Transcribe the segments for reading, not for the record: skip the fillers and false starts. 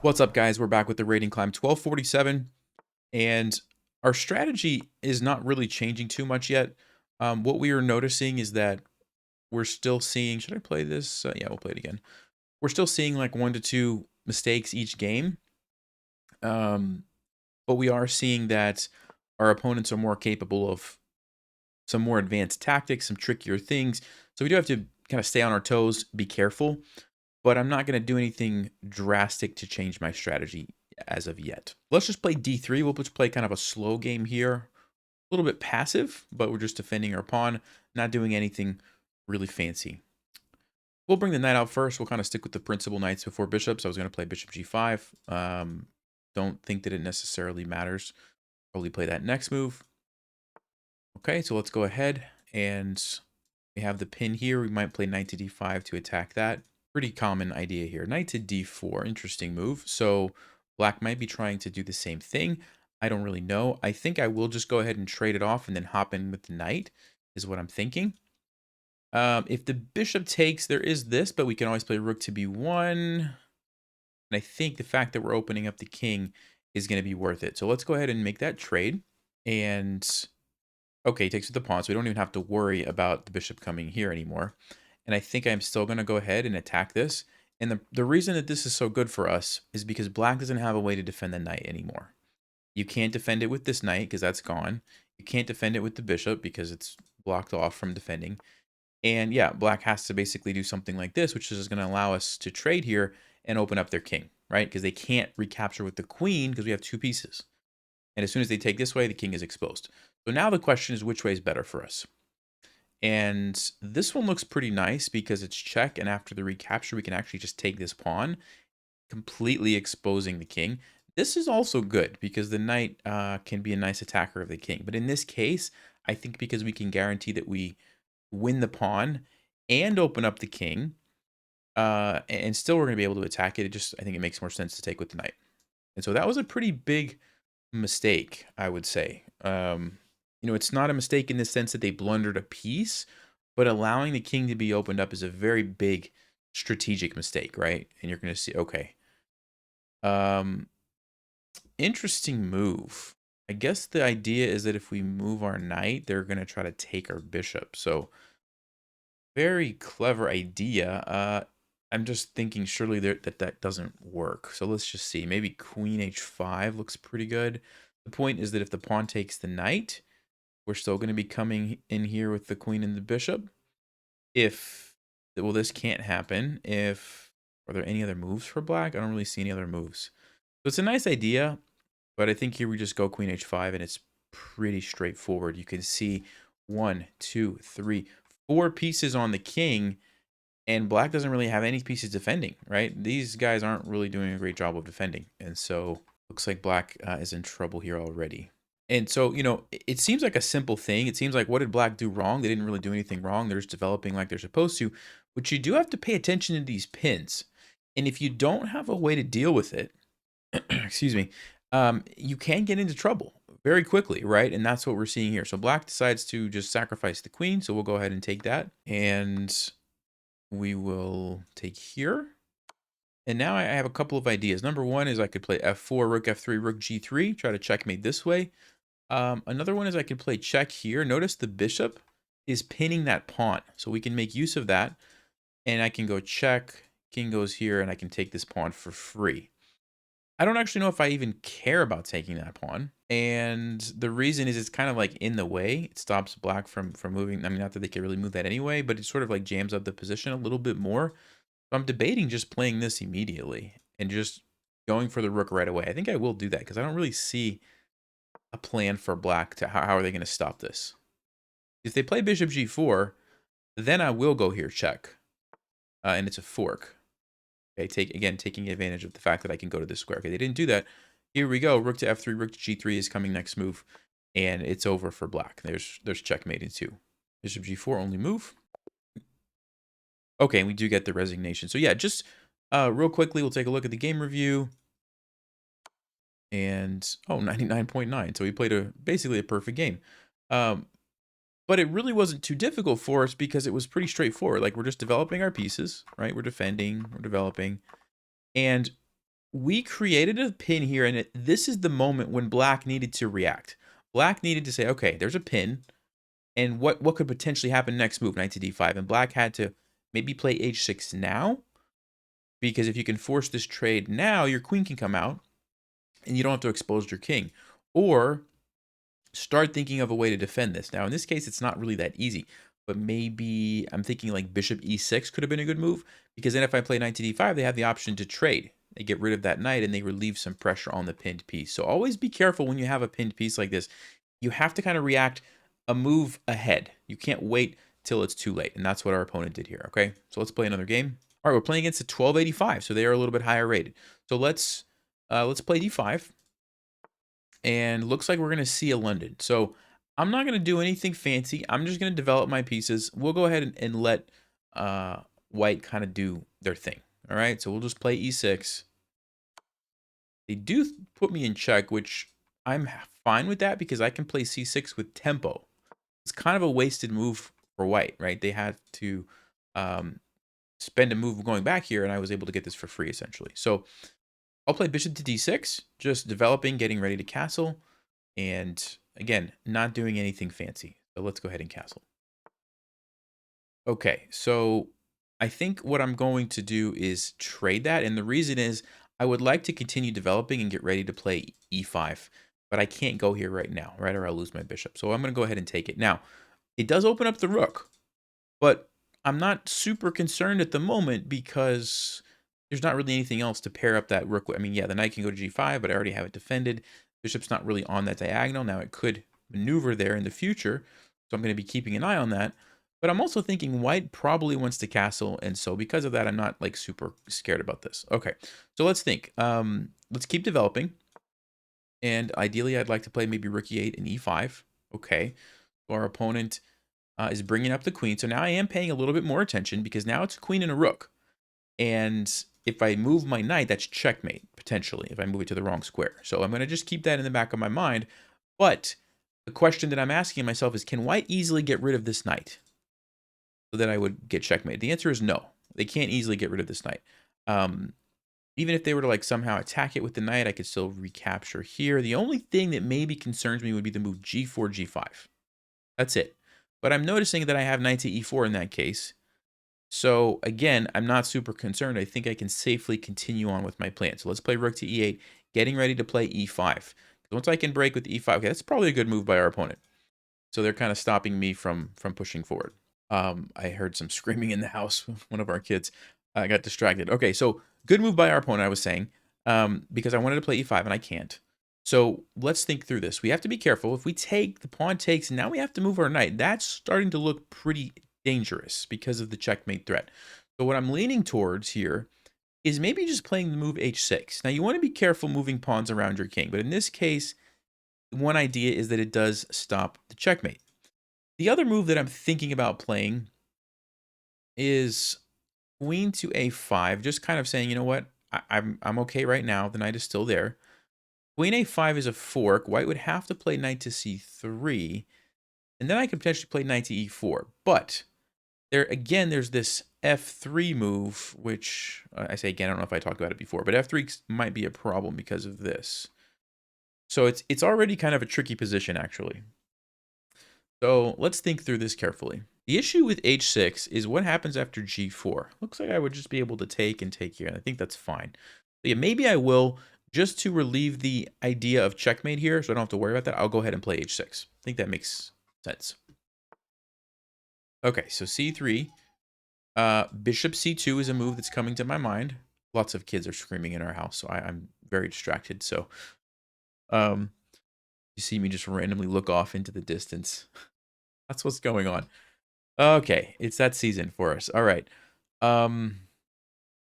What's up, guys? We're back with the rating climb 1247, and our strategy is not really changing too much yet. What we are noticing is that we're still seeing. Should I play this? Yeah, we'll play it again. We're still seeing like 1 to 2 mistakes each game, um, but we are seeing that our opponents are more capable of some more advanced tactics, some trickier things. So we do have to kind of stay on our toes, be careful. But I'm not going to do anything drastic to change my strategy as of yet. Let's just play d3. We'll just play kind of a slow game here. A little bit passive, but we're just defending our pawn, not doing anything really fancy. We'll bring the knight out first. We'll kind of stick with the principal knights before bishops. I was going to play bishop g5. Don't think that it necessarily matters. Probably play that next move. Okay, so let's go ahead and we have the pin here. We might play knight to d5 to attack that. Pretty common idea here. Knight to d4, interesting move. So black might be trying to do the same thing. I don't really know. I think I will just go ahead and trade it off and then hop in with the knight is what I'm thinking. If the bishop takes, there is this, but we can always play rook to b1. And I think the fact that we're opening up the king is going to be worth it. So let's go ahead and make that trade. And okay, he takes with the pawn, so we don't even have to worry about the bishop coming here anymore. And I think I'm still going to go ahead and attack this. And the reason that this is so good for us is because black doesn't have a way to defend the knight anymore. You can't defend it with this knight because that's gone. You can't defend it with the bishop because it's blocked off from defending. And yeah, black has to basically do something like this, which is going to allow us to trade here and open up their king, right? Because they can't recapture with the queen because we have 2 pieces. And as soon as they take this way, the king is exposed. So now the question is, which way is better for us? And this one looks pretty nice because it's check, and after the recapture, we can actually just take this pawn, completely exposing the king. This is also good because the knight can be a nice attacker of the king. But in this case, I think because we can guarantee that we win the pawn and open up the king, and still we're going to be able to attack it. I think it makes more sense to take with the knight. And so that was a pretty big mistake, I would say. It's not a mistake in the sense that they blundered a piece, but allowing the king to be opened up is a very big strategic mistake, right? And you're going to see, okay. Interesting move. I guess the idea is that if we move our knight, they're going to try to take our bishop. So very clever idea. I'm just thinking surely that doesn't work. So let's just see. Maybe queen h5 looks pretty good. The point is that if the pawn takes the knight, we're still going to be coming in here with the queen and the bishop. Well, this can't happen. Are there any other moves for black? I don't really see any other moves. So it's a nice idea, but I think here we just go queen h5 and it's pretty straightforward. You can see 1, 2, 3, 4 pieces on the king, and black doesn't really have any pieces defending, right? These guys aren't really doing a great job of defending, and so looks like black is in trouble here already. And so, it seems like a simple thing. It seems like, what did black do wrong? They didn't really do anything wrong. They're just developing like they're supposed to. But you do have to pay attention to these pins. And if you don't have a way to deal with it, excuse me, you can get into trouble very quickly, right? And that's what we're seeing here. So black decides to just sacrifice the queen. So we'll go ahead and take that. And we will take here. And now I have a couple of ideas. Number one is I could play f4, rook f3, rook g3, try to checkmate this way. Another one is I can play check here. Notice the bishop is pinning that pawn. So we can make use of that. And I can go check, king goes here, and I can take this pawn for free. I don't actually know if I even care about taking that pawn. And the reason is it's kind of like in the way. It stops black from moving. I mean, not that they can really move that anyway, but it sort of like jams up the position a little bit more. So I'm debating just playing this immediately and just going for the rook right away. I think I will do that because I don't really see a plan for black to how are they going to stop this. If they play bishop g4, then I will go here check, and it's a fork. Okay, taking advantage of the fact that I can go to this square. Okay, they didn't do that. Here we go. Rook to f3, rook to g3 is coming next move, and it's over for black. There's checkmate in 2. Bishop g4 only move. Okay, and we do get the resignation. So yeah, just real quickly, we'll take a look at the game review. And 99.9. So we played basically a perfect game. But it really wasn't too difficult for us because it was pretty straightforward. Like, we're just developing our pieces, right? We're defending, we're developing. And we created a pin here, and this is the moment when black needed to react. Black needed to say, okay, there's a pin, and what could potentially happen next move, knight to d5, and black had to maybe play h6 now, because if you can force this trade now, your queen can come out, and you don't have to expose your king. Or start thinking of a way to defend this. Now, in this case, it's not really that easy, but maybe I'm thinking like bishop e6 could have been a good move, because then if I play knight to d5, they have the option to trade. They get rid of that knight and they relieve some pressure on the pinned piece. So always be careful when you have a pinned piece like this. You have to kind of react a move ahead. You can't wait till it's too late, and that's what our opponent did here, okay? So let's play another game. All right, we're playing against a 1285, so they are a little bit higher rated. So let's play d5. And looks like we're going to see a London. So I'm not going to do anything fancy. I'm just going to develop my pieces. We'll go ahead and let white kind of do their thing. All right, so we'll just play e6. They do put me in check, which I'm fine with that because I can play c6 with tempo. It's kind of a wasted move for white, right? They had to spend a move going back here, and I was able to get this for free, essentially. So I'll play bishop to d6, just developing, getting ready to castle. And again, not doing anything fancy. So let's go ahead and castle. Okay, so I think what I'm going to do is trade that. And the reason is I would like to continue developing and get ready to play e5. But I can't go here right now, right? Or I'll lose my bishop. So I'm going to go ahead and take it. Now, it does open up the rook. But I'm not super concerned at the moment because there's not really anything else to pair up that rook with. I mean, yeah, the knight can go to g5, but I already have it defended. Bishop's not really on that diagonal. Now it could maneuver there in the future, so I'm going to be keeping an eye on that. But I'm also thinking white probably wants to castle, and so because of that, I'm not like super scared about this. Okay, so let's think. Let's keep developing, and ideally I'd like to play maybe rook e8 and e5. Okay, so our opponent is bringing up the queen. So now I am paying a little bit more attention because now it's a queen and a rook. And if I move my knight, that's checkmate, potentially, if I move it to the wrong square. So I'm going to just keep that in the back of my mind. But the question that I'm asking myself is, can white easily get rid of this knight so that I would get checkmate? The answer is no. They can't easily get rid of this knight. Even if they were to like somehow attack it with the knight, I could still recapture here. The only thing that maybe concerns me would be the move g4, g5. That's it. But I'm noticing that I have knight to e4 in that case. So again, I'm not super concerned. I think I can safely continue on with my plan. So let's play rook to e8, getting ready to play e5. Once I can break with e5, okay, that's probably a good move by our opponent. So they're kind of stopping me from pushing forward. I heard some screaming in the house. One of our kids got distracted. Okay, so good move by our opponent, I was saying, because I wanted to play e5 and I can't. So let's think through this. We have to be careful. If we take, the pawn takes, and now we have to move our knight. That's starting to look pretty dangerous because of the checkmate threat. So what I'm leaning towards here is maybe just playing the move h6. Now you want to be careful moving pawns around your king, but in this case, one idea is that it does stop the checkmate. The other move that I'm thinking about playing is queen to a5, just kind of saying, you know what, I'm okay right now. The knight is still there. Queen a5 is a fork. White would have to play knight to c3, and then I could potentially play knight to e4. But there again, there's this f3 move, which I say again, I don't know if I talked about it before, but f3 might be a problem because of this. So it's already kind of a tricky position, actually. So let's think through this carefully. The issue with h6 is what happens after g4. Looks like I would just be able to take and take here, and I think that's fine. So yeah, maybe I will, just to relieve the idea of checkmate here, so I don't have to worry about that. I'll go ahead and play h6. I think that makes sense. Okay, so c3. Bishop c2 is a move that's coming to my mind. Lots of kids are screaming in our house, so I'm very distracted. So you see me just randomly look off into the distance. That's what's going on. Okay, it's that season for us. All right.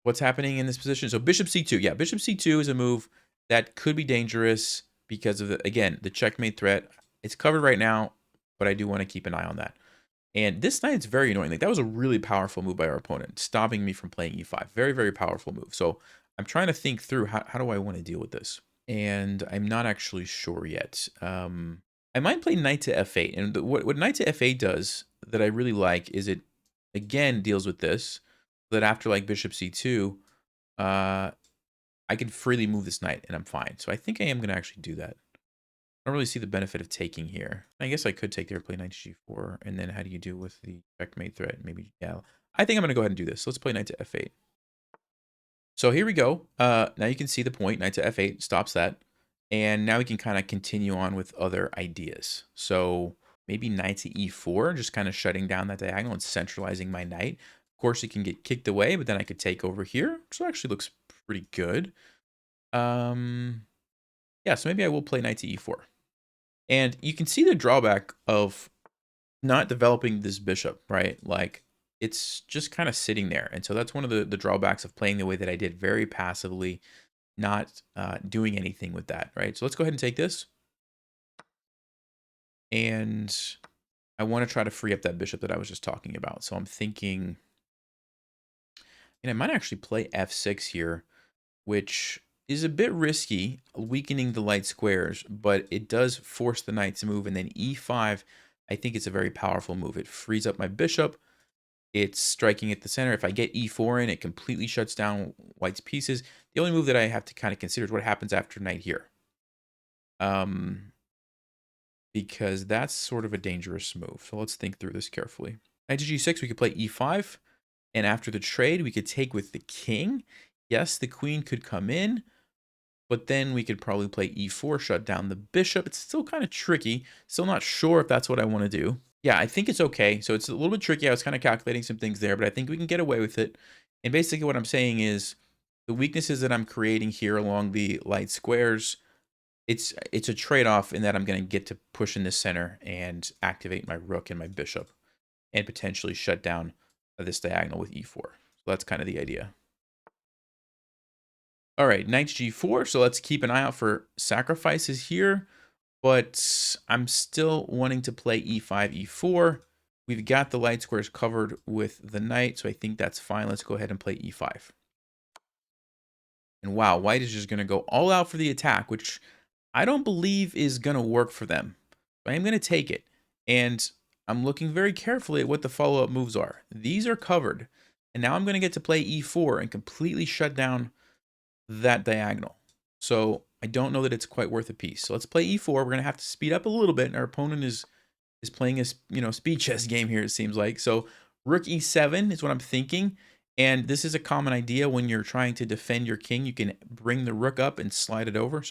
What's happening in this position? So bishop c2. Yeah, bishop c2 is a move that could be dangerous because of, again, the checkmate threat. It's covered right now, but I do want to keep an eye on that. And this knight is very annoying. Like, that was a really powerful move by our opponent, stopping me from playing e5. Very, very powerful move. So I'm trying to think through how do I want to deal with this? And I'm not actually sure yet. I might play knight to f8. And what knight to f8 does that I really like is it, again, deals with this. That after like bishop c2, I I can freely move this knight and I'm fine. So I think I am going to actually do that. I don't really see the benefit of taking here. I guess I could take there, play knight to g4, and then how do you do with the checkmate threat? Maybe, yeah. I think I'm going to go ahead and do this. So let's play knight to f8. So here we go. Now you can see the point. Knight to f8 stops that. And now we can kind of continue on with other ideas. So maybe knight to e4, just kind of shutting down that diagonal and centralizing my knight. Of course, it can get kicked away, but then I could take over here, which actually looks pretty good. Yeah, so maybe I will play knight to e4. And you can see the drawback of not developing this bishop, right? Like, it's just kind of sitting there. And so that's one of the drawbacks of playing the way that I did, very passively, not doing anything with that, right? So let's go ahead and take this. And I want to try to free up that bishop that I was just talking about. So I'm thinking, and I might actually play f6 here, which is a bit risky, weakening the light squares, but it does force the knight to move. And then e5, I think it's a very powerful move. It frees up my bishop. It's striking at the center. If I get e4 in, it completely shuts down white's pieces. The only move that I have to kind of consider is what happens after knight here. Because that's sort of a dangerous move. So let's think through this carefully. Knight to g6, we could play e5. And after the trade, we could take with the king. Yes, the queen could come in, but then we could probably play e4, shut down the bishop. It's still kind of tricky. Still not sure if that's what I want to do. Yeah, I think it's okay. So it's a little bit tricky. I was kind of calculating some things there, but I think we can get away with it. And basically what I'm saying is the weaknesses that I'm creating here along the light squares, it's a trade-off in that I'm going to get to push in the center and activate my rook and my bishop and potentially shut down this diagonal with e4. So that's kind of the idea. All right, knight g4. So let's keep an eye out for sacrifices here. But I'm still wanting to play e5, e4. We've got the light squares covered with the knight, so I think that's fine. Let's go ahead and play e5. And wow, white is just going to go all out for the attack, which I don't believe is going to work for them. But I'm going to take it. And I'm looking very carefully at what the follow-up moves are. These are covered. And now I'm going to get to play e4 and completely shut down that diagonal. So I don't know that it's quite worth a piece. So let's play e4. We're going to have to speed up a little bit. And our opponent is playing a speed chess game here, it seems like. So rook e7 is what I'm thinking. And this is a common idea when you're trying to defend your king. You can bring the rook up and slide it over,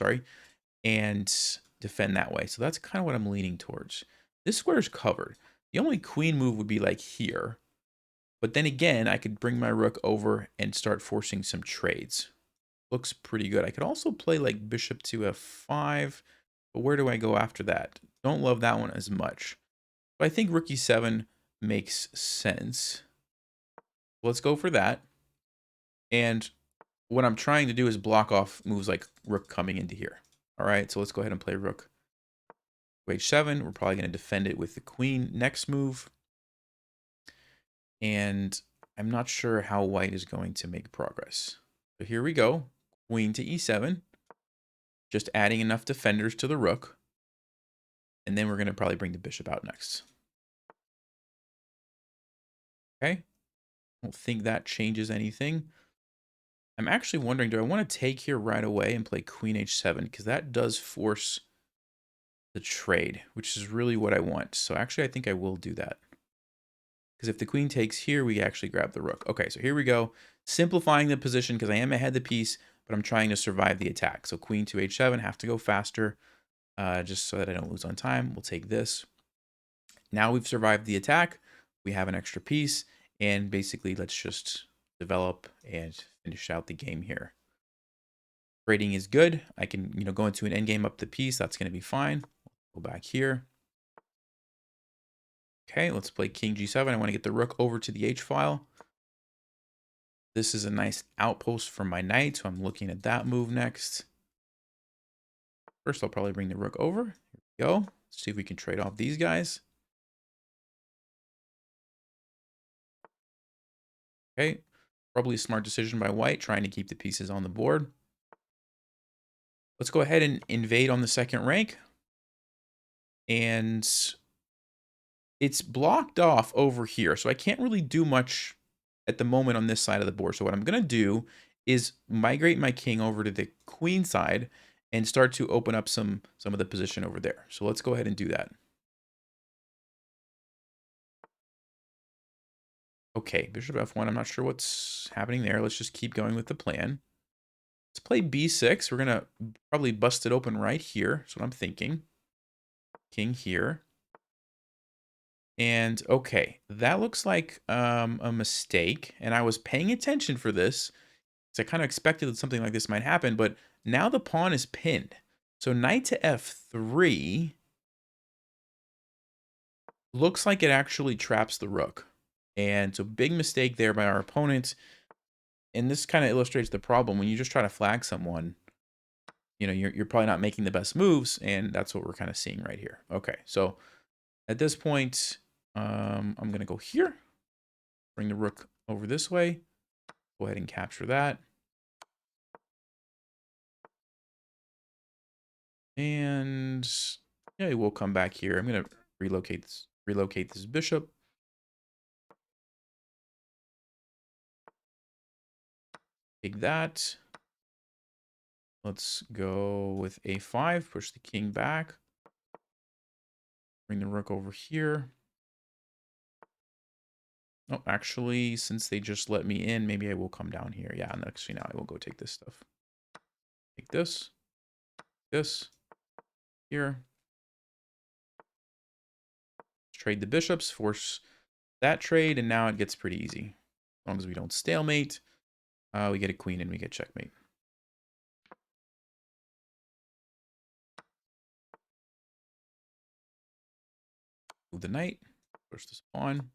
and defend that way. So that's kind of what I'm leaning towards. This square is covered. The only queen move would be like here. But then again, I could bring my rook over and start forcing some trades. Looks pretty good. I could also play like bishop to f5. But where do I go after that? Don't love that one as much. But I think rook e7 makes sense. Let's go for that. And what I'm trying to do is block off moves like rook coming into here. All right, so let's go ahead and play rook h7. We're probably going to defend it with the queen next move. And I'm not sure how white is going to make progress. So here we go. Queen to e7. Just adding enough defenders to the rook. And then we're going to probably bring the bishop out next. Okay. I don't think that changes anything. I'm actually wondering, do I want to take here right away and play queen h7? Because that does force the trade, which is really what I want. So actually, I think I will do that. Because if the queen takes here, we actually grab the rook. Okay, so here we go. Simplifying the position because I am ahead the piece, but I'm trying to survive the attack. So queen to h7, have to go faster just so that I don't lose on time. We'll take this. Now we've survived the attack. We have an extra piece. And basically, let's just develop and finish out the game here. Trading is good. I can, go into an endgame up the piece. That's going to be fine. Go back here. Okay, let's play king g7. I want to get the rook over to the h file. This is a nice outpost for my knight, so I'm looking at that move next. First, I'll probably bring the rook over. Here we go. Let's see if we can trade off these guys. Okay, probably a smart decision by white, trying to keep the pieces on the board. Let's go ahead and invade on the second rank. And it's blocked off over here, so I can't really do much at the moment on this side of the board. So what I'm going to do is migrate my king over to the queen side and start to open up some of the position over there. So let's go ahead and do that. Okay, bishop f1. I'm not sure what's happening there. Let's just keep going with the plan. Let's play b6. We're going to probably bust it open right here. That's what I'm thinking. King here. And okay, that looks like a mistake. And I was paying attention for this. So I kind of expected that something like this might happen. But now the pawn is pinned. So knight to f3 looks like it actually traps the rook. And so big mistake there by our opponent. And this kind of illustrates the problem when you just try to flag someone. You know, you're probably not making the best moves, and that's what we're kind of seeing right here. Okay, so at this point, I'm going to go here, bring the rook over this way, go ahead and capture that. And yeah, we'll come back here. I'm going to relocate this bishop. Take that. Let's go with a5, push the king back. Bring the rook over here. Oh, actually, since they just let me in, maybe I will come down here. Yeah, and actually now I will go take this stuff. Take this, here. Trade the bishops, force that trade, and now it gets pretty easy. As long as we don't stalemate, we get a queen and we get checkmate. Move the knight, push this pawn.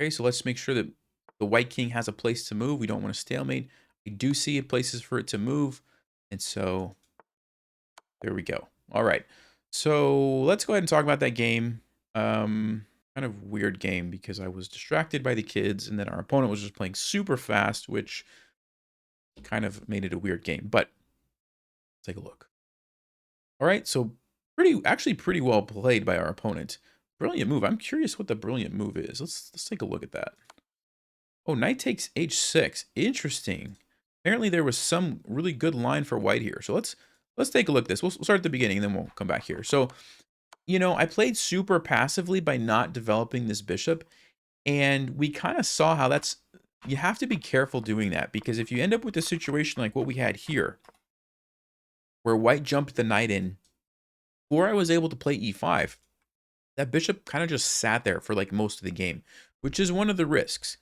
Okay, so let's make sure that the white king has a place to move. We don't want to stalemate. We do see places for it to move. And so there we go. All right. So let's go ahead and talk about that game. Kind of weird game because I was distracted by the kids and then our opponent was just playing super fast, which kind of made it a weird game. But let's take a look. All right. So actually pretty well played by our opponent. Brilliant move. I'm curious what the brilliant move is. Let's take a look at that. Oh, knight takes h6. Interesting. Apparently there was some really good line for white here. So let's take a look at this. We'll start at the beginning and then we'll come back here. So, you know, I played super passively by not developing this bishop. And we kind of saw how you have to be careful doing that. Because if you end up with a situation like what we had here, where white jumped the knight in, before I was able to play e5, that bishop kind of just sat there for like most of the game, which is one of the risks.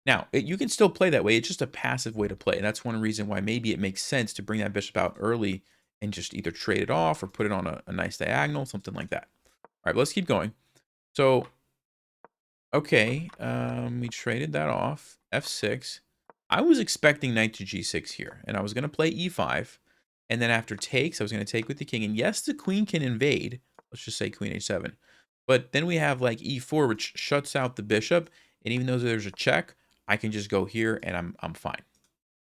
Now, you can still play that way. It's just a passive way to play. And that's one reason why maybe it makes sense to bring that bishop out early and just either trade it off or put it on a nice diagonal, something like that. All right, let's keep going. So, okay, we traded that off. f6. I was expecting knight to g6 here, and I was going to play e5. And then after takes, I was going to take with the king. And yes, the queen can invade. Let's just say queen h7. But then we have like e4, which shuts out the bishop. And even though there's a check, I can just go here and I'm fine.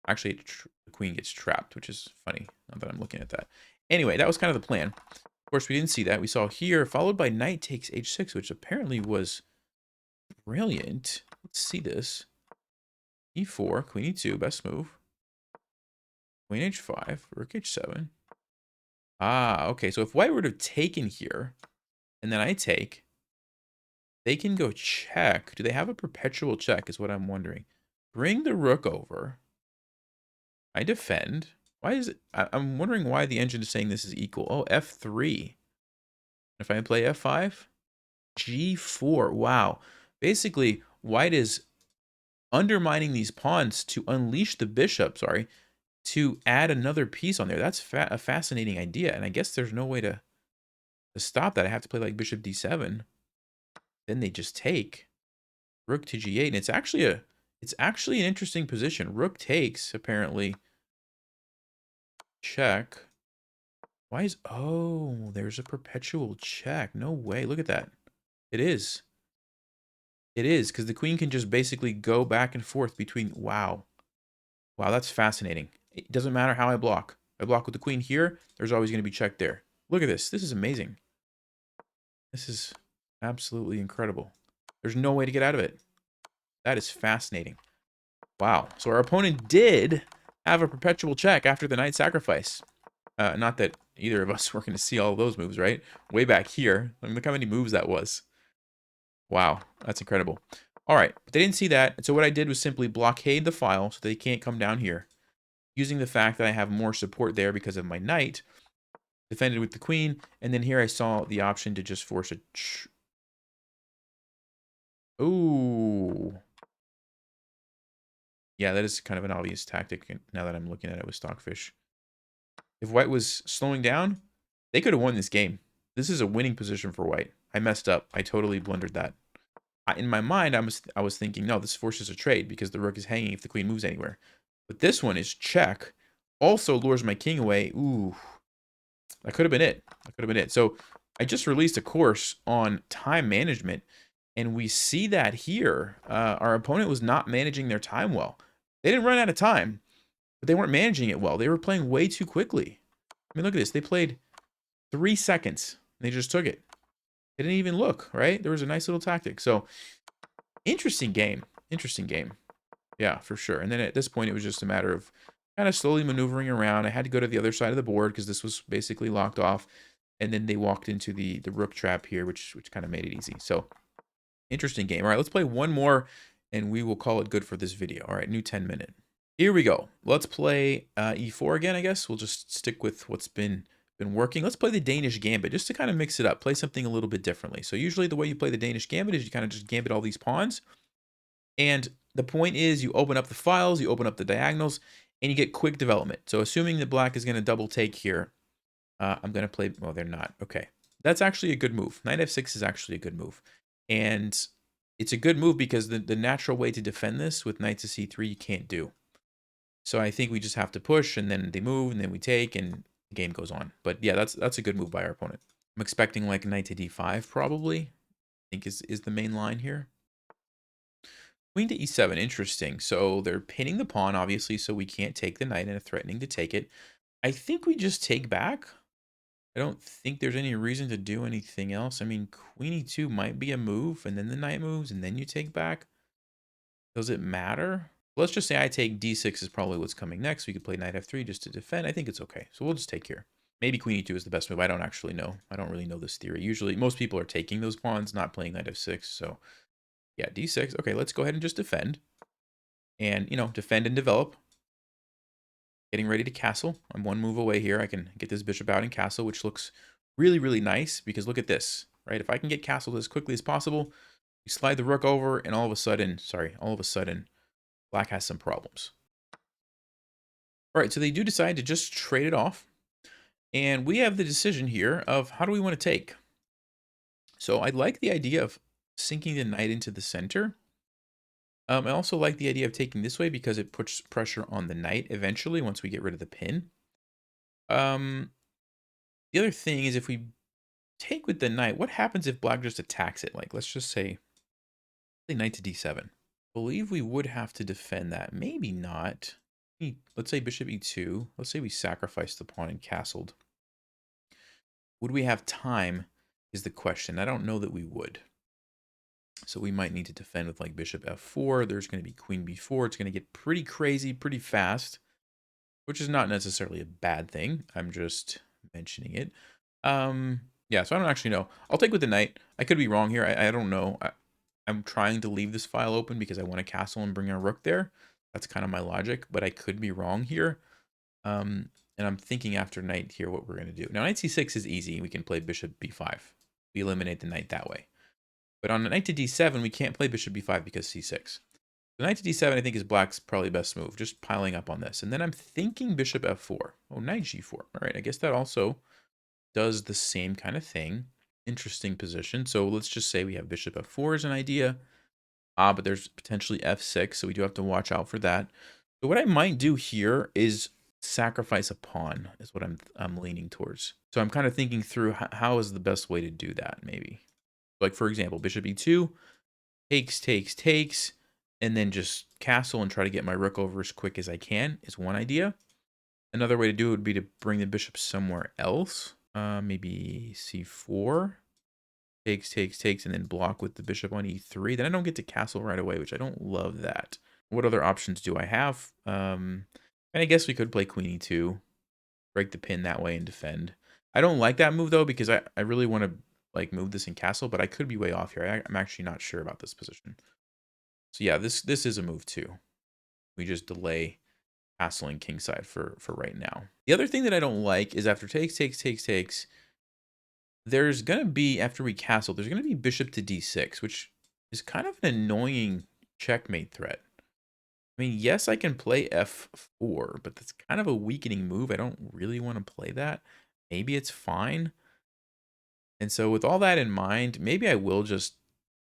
Actually, the queen gets trapped, which is funny now that I'm looking at that. Anyway, that was kind of the plan. Of course, we didn't see that. We saw here, followed by knight takes h6, which apparently was brilliant. Let's see this. e4, queen e2, best move. Queen h5, rook h7. Ah, okay. So if white were to have taken here, and then I take, they can go check. Do they have a perpetual check is what I'm wondering. Bring the rook over. I defend. Why is it? I'm wondering why the engine is saying this is equal. Oh, f3. If I play f5, g4. Wow. Basically, white is undermining these pawns to unleash the bishop, sorry, to add another piece on there. That's a fascinating idea. And I guess there's no way to stop that. I have to play like bishop d7. Then they just take rook to g8. And it's actually an interesting position. Rook takes, apparently. Check. Why is... Oh, there's a perpetual check. No way. Look at that. It is. It is, because the queen can just basically go back and forth between... Wow. Wow, that's fascinating. It doesn't matter how I block. I block with the queen here, there's always going to be check there. Look at this. This is amazing. Absolutely incredible. There's no way to get out of it. That is fascinating. Wow. So our opponent did have a perpetual check after the knight sacrifice. Not that either of us were going to see all of those moves, right? Way back here. I mean, look how many moves that was. Wow. That's incredible. All right. But they didn't see that. So what I did was simply blockade the file so they can't come down here. Using the fact that I have more support there because of my knight. Defended with the queen. And then here I saw the option to just force a... Ooh. Yeah, that is kind of an obvious tactic now that I'm looking at it with Stockfish. If White was slowing down, they could have won this game. This is a winning position for White. I messed up. I totally blundered that. In my mind, I was thinking, no, this forces a trade because the rook is hanging if the queen moves anywhere. But this one is check. Also lures my king away. Ooh, that could have been it. That could have been it. So I just released a course on time management, and we see that here. Our opponent was not managing their time well. They didn't run out of time, but they weren't managing it well. They were playing way too quickly. I mean, look at this. They played 3 seconds. And they just took it. They didn't even look, right? There was a nice little tactic. So, interesting game. Interesting game. Yeah, for sure. And then at this point, it was just a matter of kind of slowly maneuvering around. I had to go to the other side of the board because this was basically locked off. And then they walked into the rook trap here, which kind of made it easy. So, interesting game. All right, let's play one more, and we will call it good for this video. All right, new 10-minute. Here we go. Let's play e4 again, I guess. We'll just stick with what's been working. Let's play the Danish Gambit just to kind of mix it up, play something a little bit differently. So usually the way you play the Danish Gambit is you kind of just gambit all these pawns. And the point is you open up the files, you open up the diagonals, and you get quick development. So assuming that black is going to double take here, I'm going to play... Well, they're not. Okay. That's actually a good move. Knight f6 is actually a good move. And it's a good move because the natural way to defend this with knight to c3 you can't do. So I think we just have to push, and then they move, and then we take, and the game goes on. But yeah, that's a good move by our opponent. I'm expecting like knight to d5 probably. I think is the main line here. Queen to e7, interesting. So they're pinning the pawn, obviously, so we can't take the knight and are threatening to take it. I think we just take back. I don't think there's any reason to do anything else. I mean, queen e2 might be a move, and then the knight moves, and then you take back. Does it matter? Let's just say I take d6 is probably what's coming next. We could play knight f3 just to defend. I think it's okay. So we'll just take here. Maybe queen e2 is the best move. I don't actually know. I don't really know this theory. Usually, most people are taking those pawns, not playing knight f6. So yeah, d6. Okay, let's go ahead and just defend. And, you know, defend and develop. Getting ready to castle. I'm one move away here. I can get this bishop out in castle, which looks really, really nice because look at this, right? If I can get castled as quickly as possible, you slide the rook over and all of a sudden, black has some problems. All right, so they do decide to just trade it off. And we have the decision here of how do we want to take? So I like the idea of sinking the knight into the center. I also like the idea of taking this way because it puts pressure on the knight eventually once we get rid of the pin. The other thing is if we take with the knight, what happens if black just attacks it? Like, let's just say knight to d7. I believe we would have to defend that. Maybe not. Let's say bishop e2. Let's say we sacrifice the pawn and castled. Would we have time is the question. I don't know that we would. So we might need to defend with like bishop f4. There's going to be queen b4. It's going to get pretty crazy pretty fast, which is not necessarily a bad thing. I'm just mentioning it. Yeah, so I don't actually know. I'll take with the knight. I could be wrong here. I don't know. I'm trying to leave this file open because I want to castle and bring our rook there. That's kind of my logic, but I could be wrong here. And I'm thinking after knight here what we're going to do. Now, knight c6 is easy. We can play bishop b5. We eliminate the knight that way. But on knight to d7, we can't play bishop b5 because c6. So knight to d7, I think, is black's probably best move, just piling up on this. And then I'm thinking bishop f4. Oh, knight g4. All right, I guess that also does the same kind of thing. Interesting position. So let's just say we have bishop f4 as an idea. But there's potentially f6, so we do have to watch out for that. So what I might do here is sacrifice a pawn, is what I'm leaning towards. So I'm kind of thinking through how is the best way to do that, maybe. Like, for example, bishop e2, takes, and then just castle and try to get my rook over as quick as I can is one idea. Another way to do it would be to bring the bishop somewhere else. Maybe c4. takes, and then block with the bishop on e3. Then I don't get to castle right away, which I don't love that. What other options do I have? And I guess we could play queen e2, break the pin that way and defend. I don't like that move though, because I really want to like move this in castle, but I could be way off here. I'm actually not sure about this position. So yeah, this is a move too. We just delay castling kingside for right now. The other thing that I don't like is after takes, there's going to be, after we castle, there's going to be bishop to d6, which is kind of an annoying checkmate threat. I mean, yes, I can play f4, but that's kind of a weakening move. I don't really want to play that. Maybe it's fine. And so with all that in mind, maybe I will just,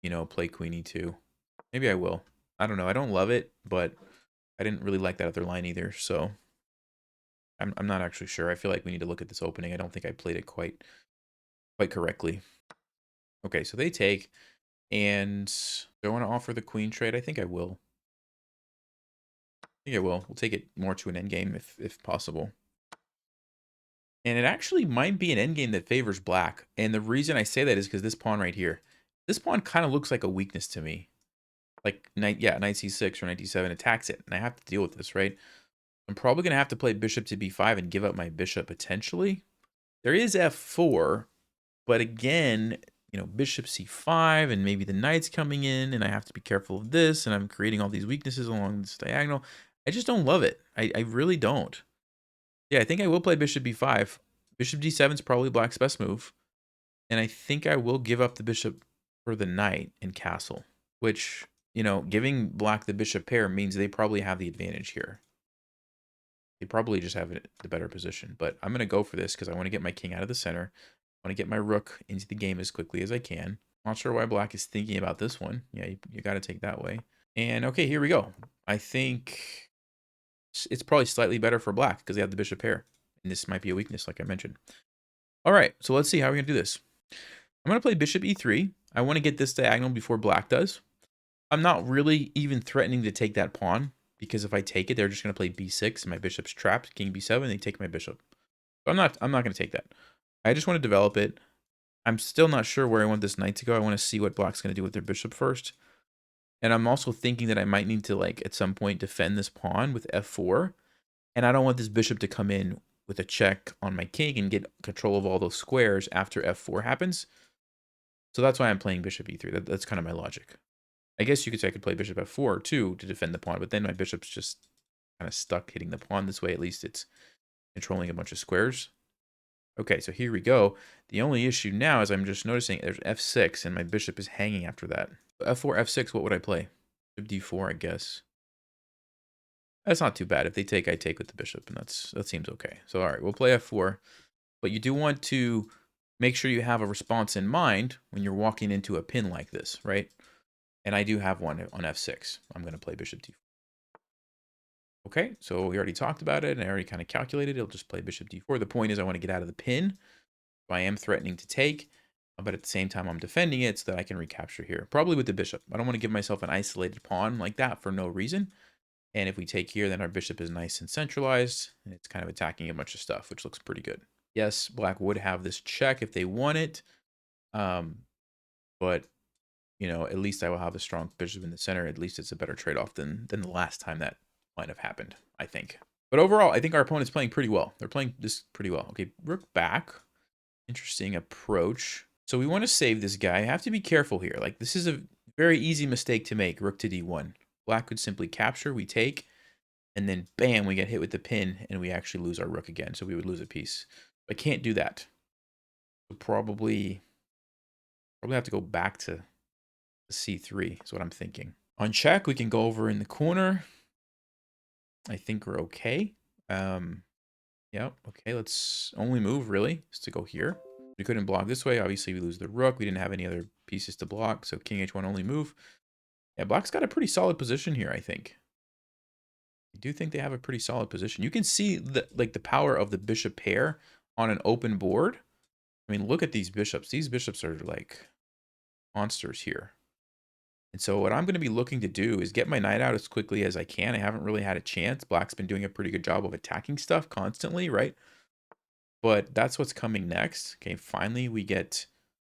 you know, play queen e2. Maybe I will. I don't know. I don't love it, but I didn't really like that other line either. So I'm not actually sure. I feel like we need to look at this opening. I don't think I played it quite correctly. Okay, so they take, and do I want to offer the queen trade? I think I will. I think I will. We'll take it more to an endgame if possible. And it actually might be an endgame that favors black. And the reason I say that is because this pawn right here. This pawn kind of looks like a weakness to me. Like, knight c6 or knight d7 attacks it. And I have to deal with this, right? I'm probably going to have to play bishop to b5 and give up my bishop potentially. There is f4, but again, you know, bishop c5 and maybe the knight's coming in and I have to be careful of this, and I'm creating all these weaknesses along this diagonal. I just don't love it. I really don't. Yeah, I think I will play bishop b5. Bishop d7 is probably black's best move. And I think I will give up the bishop for the knight and castle, which, you know, giving black the bishop pair means they probably have the advantage here. They probably just have the better position. But I'm going to go for this because I want to get my king out of the center. I want to get my rook into the game as quickly as I can. Not sure why black is thinking about this one. Yeah, you got to take that way. And okay, here we go. I think it's probably slightly better for black because they have the bishop pair. And this might be a weakness, like I mentioned. All right, so let's see how we're going to do this. I'm going to play bishop e3. I want to get this diagonal before black does. I'm not really even threatening to take that pawn, because if I take it, they're just going to play b6 and my bishop's trapped. King b7, they take my bishop. So I'm not going to take that. I just want to develop it. I'm still not sure where I want this knight to go. I want to see what black's going to do with their bishop first. And I'm also thinking that I might need to, like, at some point defend this pawn with f4. And I don't want this bishop to come in with a check on my king and get control of all those squares after f4 happens. So that's why I'm playing bishop e3. That's kind of my logic. I guess you could say I could play bishop f4 too to defend the pawn, but then my bishop's just kind of stuck hitting the pawn. This way, at least it's controlling a bunch of squares. Okay, so here we go. The only issue now is I'm just noticing there's f6 and my bishop is hanging after that. f4, f6, what would I play? Bishop d4, I guess. That's not too bad. If they take, I take with the bishop, and that seems okay. So, all right, we'll play f4. But you do want to make sure you have a response in mind when you're walking into a pin like this, right? And I do have one on f6. I'm going to play bishop d4. Okay, so we already talked about it, and I already kind of calculated it. I'll just play bishop d4. The point is I want to get out of the pin. So I am threatening to take, but at the same time I'm defending it so that I can recapture here. Probably with the bishop. I don't want to give myself an isolated pawn like that for no reason. And if we take here, then our bishop is nice and centralized, and it's kind of attacking a bunch of stuff, which looks pretty good. Yes, black would have this check if they want it, but you know, at least I will have a strong bishop in the center. At least it's a better trade-off than the last time that might have happened, I think. But overall, I think our opponent's playing pretty well. They're playing this pretty well. Okay, rook back. Interesting approach. So we want to save this guy. I have to be careful here. Like, this is a very easy mistake to make, rook to d1. Black could simply capture, we take, and then bam, we get hit with the pin, and we actually lose our rook again. So we would lose a piece. I can't do that. So probably have to go back to c3 is what I'm thinking. On check, we can go over in the corner. I think we're okay. Yeah, okay, let's only move, really, is to go here. We couldn't block this way. Obviously, we lose the rook. We didn't have any other pieces to block, so king h1 only move. Yeah, black's got a pretty solid position here, I think. I do think they have a pretty solid position. You can see the power of the bishop pair on an open board. I mean, look at these bishops. These bishops are like monsters here. And so what I'm going to be looking to do is get my knight out as quickly as I can. I haven't really had a chance. Black's been doing a pretty good job of attacking stuff constantly, right? But that's what's coming next. Okay, finally we get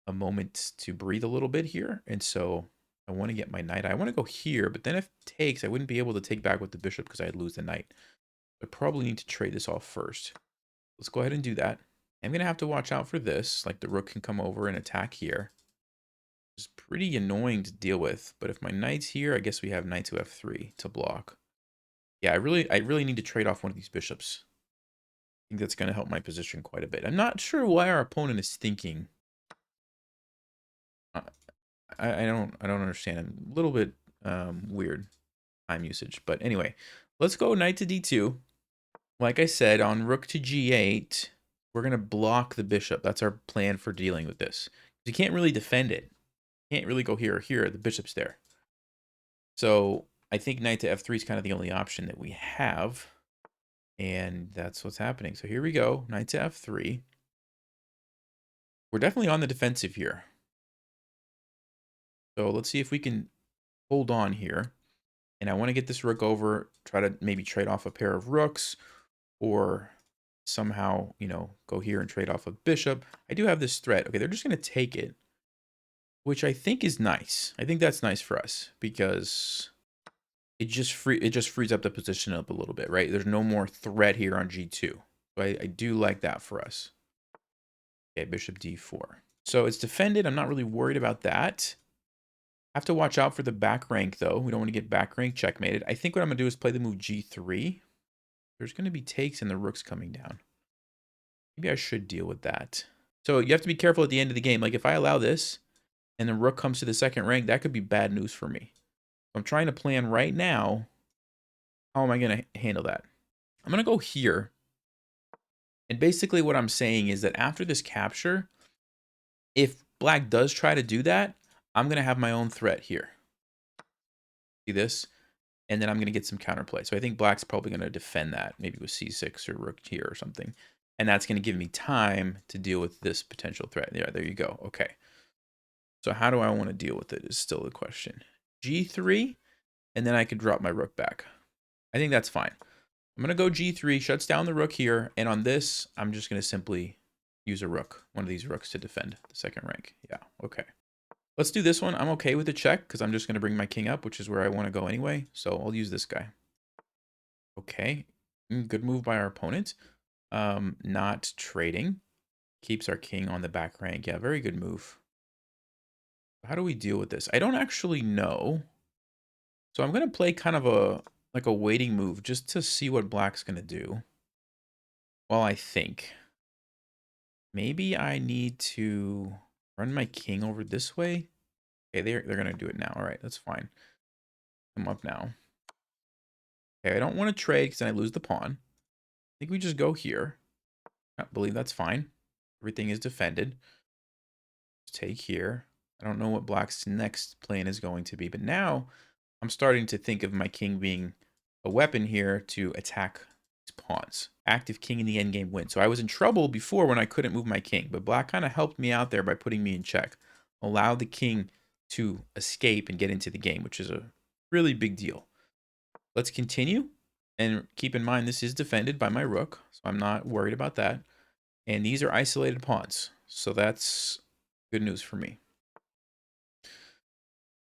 a moment to breathe a little bit here. And so I want to get my knight. I want to go here, but then if it takes, I wouldn't be able to take back with the bishop because I'd lose the knight. I probably need to trade this off first. Let's go ahead and do that. I'm going to have to watch out for this. Like the rook can come over and attack here. It's pretty annoying to deal with. But if my knight's here, I guess we have knight to f3 to block. Yeah, I really need to trade off one of these bishops. I think that's going to help my position quite a bit. I'm not sure why our opponent is thinking. I don't understand. A little bit weird time usage. But anyway, let's go knight to d2. Like I said, on rook to g8, we're going to block the bishop. That's our plan for dealing with this. You can't really defend it. You can't really go here or here. The bishop's there. So I think knight to f3 is kind of the only option that we have. And that's what's happening. So here we go. Knight to f3. We're definitely on the defensive here. So let's see if we can hold on here. And I want to get this rook over, try to maybe trade off a pair of rooks, or somehow, you know, go here and trade off a bishop. I do have this threat. Okay, they're just going to take it, which I think is nice. I think that's nice for us because it just frees up the position up a little bit, right? There's no more threat here on g2. So I do like that for us. Okay, bishop d4. So it's defended. I'm not really worried about that. Have to watch out for the back rank, though. We don't want to get back rank checkmated. I think what I'm going to do is play the move g3. There's going to be takes and the rook's coming down. Maybe I should deal with that. So you have to be careful at the end of the game. Like if I allow this and the rook comes to the second rank, that could be bad news for me. I'm trying to plan right now. How am I going to handle that? I'm going to go here. And basically what I'm saying is that after this capture, if black does try to do that, I'm going to have my own threat here. See this? And then I'm going to get some counterplay. So I think black's probably going to defend that, maybe with c6 or rook here or something. And that's going to give me time to deal with this potential threat. Yeah, there you go. Okay. So how do I want to deal with it is still the question. g3, and then I could drop my rook back. I think that's fine. I'm going to go g3, shuts down the rook here. And on this, I'm just going to simply use a rook, one of these rooks to defend the second rank. Yeah, okay. Let's do this one. I'm okay with the check because I'm just going to bring my king up, which is where I want to go anyway. So I'll use this guy. Okay. Good move by our opponent. Not trading. Keeps our king on the back rank. Yeah, very good move. How do we deal with this? I don't actually know. So I'm going to play kind of a waiting move just to see what black's going to do. Well, I think maybe I need to run my king over this way. Okay, they're going to do it now. All right, that's fine. Come up now. Okay, I don't want to trade because then I lose the pawn. I think we just go here. I believe that's fine. Everything is defended. Just take here. I don't know what black's next plan is going to be, but now I'm starting to think of my king being a weapon here to attack these pawns. Active king in the endgame win. So I was in trouble before when I couldn't move my king, but black kind of helped me out there by putting me in check. Allowed the king to escape and get into the game, which is a really big deal. Let's continue. And keep in mind, this is defended by my rook, so I'm not worried about that. And these are isolated pawns, so that's good news for me.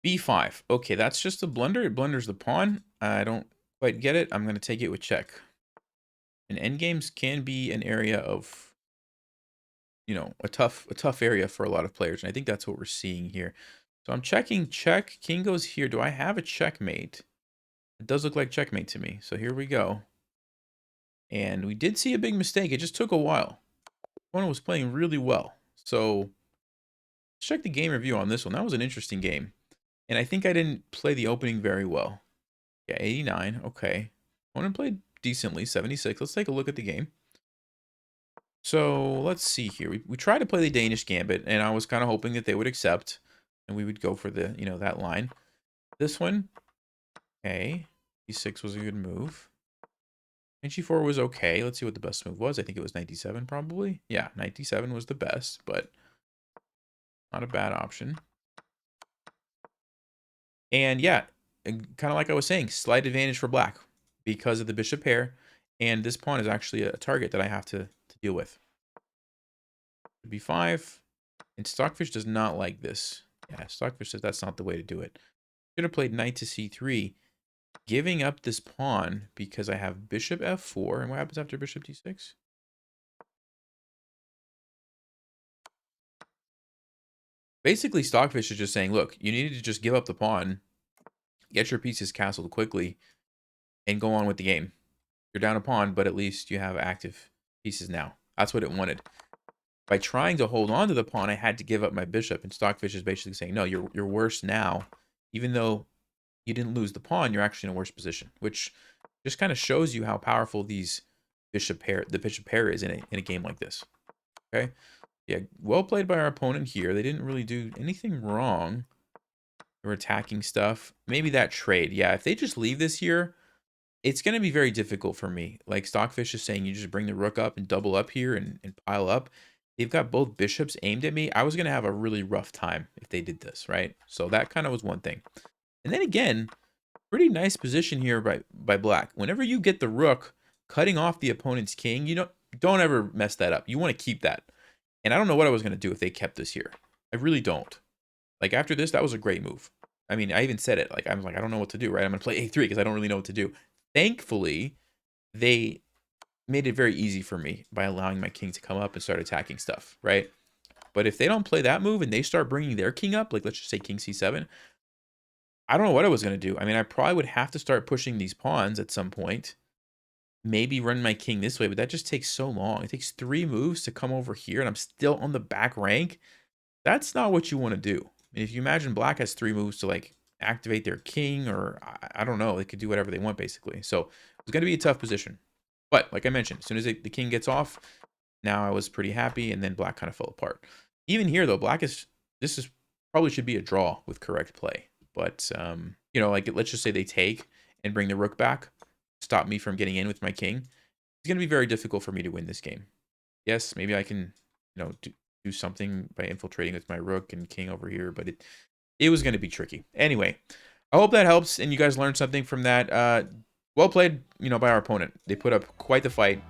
b5. Okay, that's just a blunder. It blunders the pawn. I don't quite get it. I'm going to take it with check. And endgames can be an area of, you know, a tough area for a lot of players. And I think that's what we're seeing here. So I'm checking check. King goes here. Do I have a checkmate? It does look like checkmate to me. So here we go. And we did see a big mistake. It just took a while. Opponent was playing really well. So let's check the game review on this one. That was an interesting game. And I think I didn't play the opening very well. Yeah, 89. Okay. Opponent played decently, 76. Let's take a look at the game. So let's see here. We tried to play the Danish Gambit, and I was kind of hoping that they would accept, and we would go for the, you know, that line. This one, okay. E6 was a good move. Knight g4 was okay. Let's see what the best move was. I think it was 97 probably. Yeah, 97 was the best, but not a bad option. And yeah, kind of like I was saying, slight advantage for black because of the bishop pair. And this pawn is actually a target that I have to deal with. b5. And Stockfish does not like this. Yeah, Stockfish says that's not the way to do it. Should have played knight to c3, giving up this pawn because I have bishop f4. And what happens after bishop d6? Basically, Stockfish is just saying, look, you needed to just give up the pawn, get your pieces castled quickly, and go on with the game. You're down a pawn, but at least you have active pieces now. That's what it wanted. By trying to hold on to the pawn, I had to give up my bishop. And Stockfish is basically saying, no, you're worse now. Even though you didn't lose the pawn, you're actually in a worse position, which just kind of shows you how powerful the bishop pair is in a game like this. Okay. Yeah, well played by our opponent here. They didn't really do anything wrong. They were attacking stuff. Maybe that trade. Yeah, if they just leave this here, it's going to be very difficult for me. Like Stockfish is saying, you just bring the rook up and double up here and pile up. They've got both bishops aimed at me. I was going to have a really rough time if they did this, right? So that kind of was one thing. And then again, pretty nice position here by black. Whenever you get the rook cutting off the opponent's king, you don't ever mess that up. You want to keep that. And I don't know what I was going to do if they kept this here. I really don't. Like, after this, that was a great move. I mean, I even said it. Like, I was like, I don't know what to do, right? I'm going to play a3 because I don't really know what to do. Thankfully, they made it very easy for me by allowing my king to come up and start attacking stuff, right? But if they don't play that move and they start bringing their king up, like let's just say king c7, I don't know what I was going to do. I mean, I probably would have to start pushing these pawns at some point. Maybe run my king this way, but that just takes so long. It takes 3 moves to come over here, and I'm still on the back rank. That's not what you want to do. I mean, if you imagine black has 3 moves to like activate their king, or I don't know, they could do whatever they want basically. So it's going to be a tough position. But like I mentioned, as soon as the king gets off, now I was pretty happy, and then black kind of fell apart. Even here though, this is probably should be a draw with correct play. But you know, like let's just say they take and bring the rook back, stop me from getting in with my king. It's going to be very difficult for me to win this game. Yes, maybe I can, you know, do something by infiltrating with my rook and king over here, but it was going to be tricky. Anyway, I hope that helps and you guys learned something from that. Well played, you know, by our opponent. They put up quite the fight,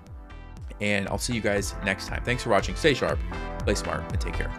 and I'll see you guys next time. Thanks for watching. Stay sharp, play smart, and take care.